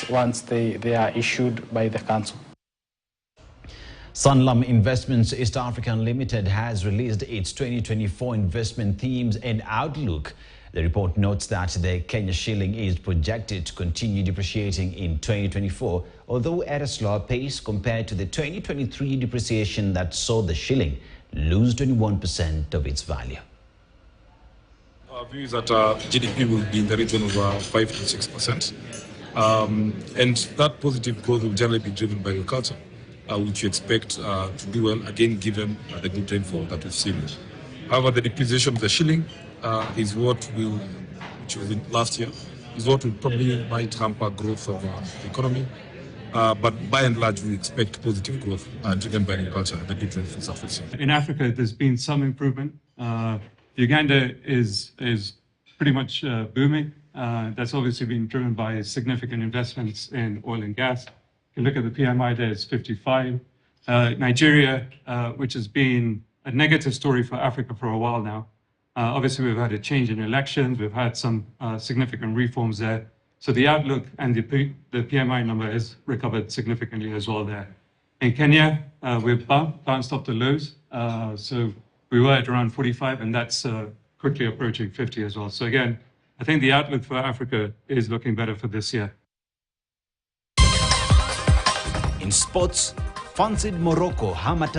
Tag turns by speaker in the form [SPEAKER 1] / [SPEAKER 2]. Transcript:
[SPEAKER 1] once they are issued by the council.
[SPEAKER 2] Sanlam Investments East African Limited has released its 2024 investment themes and outlook. The report notes that the Kenya shilling is projected to continue depreciating in 2024, although at a slower pace compared to the 2023 depreciation that saw the shilling lose 21% of its value.
[SPEAKER 3] Our view is that GDP will be in the region of 5 to 6%. And that positive growth will generally be driven by agriculture, which we expect to do well, again, given the good rainfall that we've seen. However, the depreciation of the shilling is what will, which was in last year, is what will probably might hamper growth of the economy. But by and large, we expect positive growth driven by agriculture and the good rainfall surface.
[SPEAKER 4] In Africa, there's been some improvement. Uganda is pretty much booming. That's obviously been driven by significant investments in oil and gas. You look at the PMI there, it's 55. Nigeria, which has been a negative story for Africa for a while now. Obviously, we've had a change in elections. We've had some significant reforms there. So the outlook and the PMI number has recovered significantly as well there. In Kenya, we've bounced off the lows. So we were at around 45, and that's quickly approaching 50 as well. So again, I think the outlook for Africa is looking better for this year.
[SPEAKER 2] In sports, fancied Morocco hammered